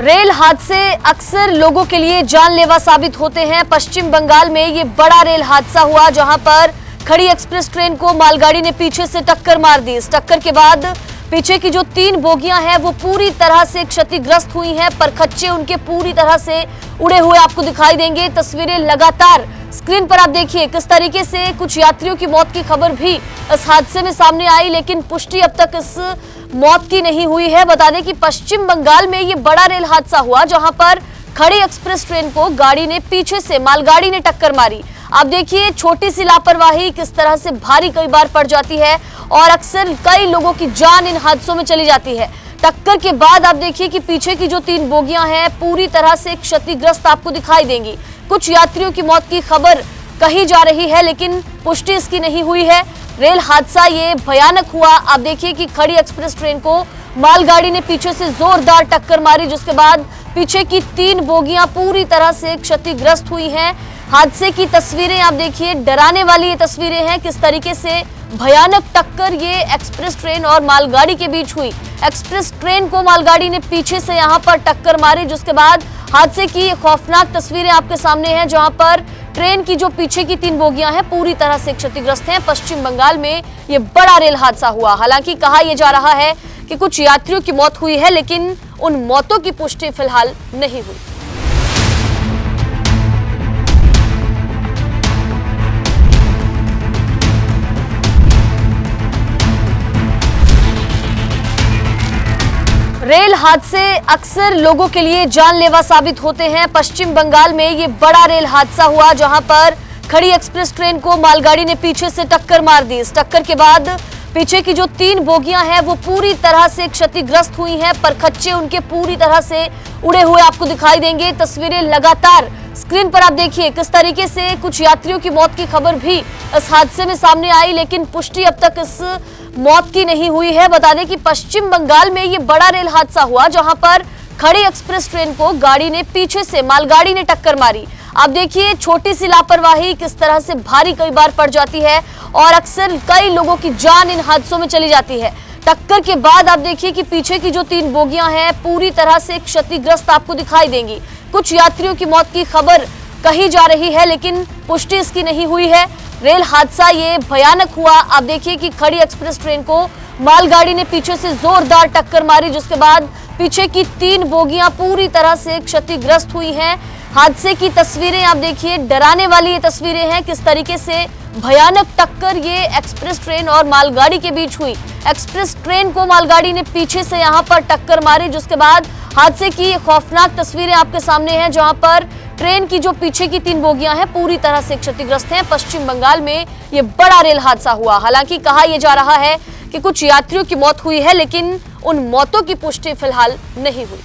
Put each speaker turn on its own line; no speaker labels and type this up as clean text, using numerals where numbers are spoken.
Rail हादसे अक्सर लोगों के लिए जानलेवा साबित होते हैं। पश्चिम बंगाल में ये बड़ा रेल हादसा हुआ जहां पर खड़ी एक्सप्रेस ट्रेन को मालगाड़ी ने पीछे से टक्कर मार दी। इस टक्कर के बाद पीछे की जो 3 बोगियां हैं वो पूरी तरह से क्षतिग्रस्त हुई हैं। परखच्चे उनके पूरी तरह से उड़े हुए आपको दिखाई देंगे। तस्वीरें लगातार स्क्रीन पर आप देखिए किस तरीके से कुछ यात्रियों की मौत की खबर भी इस हादसे में सामने आई, लेकिन पुष्टि अब तक इस मौत की नहीं हुई है। बता दें कि पश्चिम बंगाल में ये बड़ा रेल हादसा हुआ जहां पर खड़ी एक्सप्रेस ट्रेन को गाड़ी ने पीछे से मालगाड़ी ने टक्कर मारी। आप देखिए छोटी सी लापरवाही किस तरह से भारी कई बार पड़ जाती है और अक्सर कई लोगों की जान इन हादसों में चली जाती है। टक्कर के बाद आप देखिए कि पीछे की जो 3 बोगियां हैं पूरी तरह से क्षतिग्रस्त आपको दिखाई देंगी। कुछ यात्रियों की मौत की खबर कही जा रही है, लेकिन पुष्टि इसकी नहीं हुई है। रेल हादसा ये भयानक हुआ। आप देखिए कि खड़ी एक्सप्रेस ट्रेन को मालगाड़ी ने पीछे से जोरदार टक्कर मारी, जिसके बाद पीछे की 3 बोगियां पूरी तरह से क्षतिग्रस्त हुई हैं। हादसे की तस्वीरें आप देखिए, डराने वाली ये तस्वीरें हैं किस तरीके से भयानक टक्कर ये एक्सप्रेस ट्रेन और मालगाड़ी के बीच हुई। एक्सप्रेस ट्रेन को मालगाड़ी ने पीछे से यहां पर टक्कर मारी, जिसके बाद हादसे की खौफनाक तस्वीरें आपके सामने हैं जहां पर ट्रेन की जो पीछे की 3 बोगियां हैं पूरी तरह से क्षतिग्रस्त हैं। पश्चिम बंगाल में ये बड़ा रेल हादसा हुआ। हालांकि कहा यह जा रहा है कि कुछ यात्रियों की मौत हुई है, लेकिन उन मौतों की पुष्टि फिलहाल नहीं हुई। रेल हादसे अक्सर लोगों के लिए जानलेवा साबित होते हैं। पश्चिम बंगाल में ये बड़ा रेल हादसा हुआ जहां पर खड़ी एक्सप्रेस ट्रेन को मालगाड़ी ने पीछे से टक्कर मार दी। इस टक्कर के बाद पीछे की जो 3 बोगियां हैं वो पूरी तरह से क्षतिग्रस्त हुई हैं। परखच्चे उनके पूरी तरह से उड़े हुए आपको दिखाई देंगे। तस्वीरें लगातार स्क्रीन पर आप देखिए किस तरीके से कुछ यात्रियों की मौत की खबर भी इस हादसे में सामने आई, लेकिन पुष्टि अब तक इस मौत की नहीं हुई है। बता दें कि पश्चिम बंगाल में ये बड़ा रेल हादसा हुआ जहां पर खड़ी एक्सप्रेस ट्रेन को गाड़ी ने पीछे से मालगाड़ी ने टक्कर मारी। आप देखिए छोटी सी लापरवाही किस तरह से भारी कई बार पड़ जाती है और अक्सर कई लोगों की जान इन हादसों में चली जाती है। टक्कर के बाद आप देखिए कि पीछे की जो 3 बोगियां हैं पूरी तरह से क्षतिग्रस्त आपको दिखाई देंगी। कुछ यात्रियों की मौत की खबर कही जा रही है, लेकिन पुष्टि इसकी नहीं हुई है। रेल हादसा ये भयानक हुआ। आप देखिए कि खड़ी एक्सप्रेस ट्रेन को मालगाड़ी ने पीछे से जोरदार टक्कर मारी, जिसके बाद पीछे की 3 बोगियां पूरी तरह से क्षतिग्रस्त हुई हैं। हादसे की तस्वीरें आप देखिए, डराने वाली ये तस्वीरें हैं किस तरीके से भयानक टक्कर ये एक्सप्रेस ट्रेन और मालगाड़ी के बीच हुई। एक्सप्रेस ट्रेन को मालगाड़ी ने पीछे से यहां पर टक्कर मारी, जिसके बाद हादसे की खौफनाक तस्वीरें आपके सामने हैं जहां पर ट्रेन की जो पीछे की 3 बोगियां हैं पूरी तरह से क्षतिग्रस्त हैं। पश्चिम बंगाल में ये बड़ा रेल हादसा हुआ। हालांकि कहा यह जा रहा है कि कुछ यात्रियों की मौत हुई है, लेकिन उन मौतों की पुष्टि फिलहाल नहीं हुई।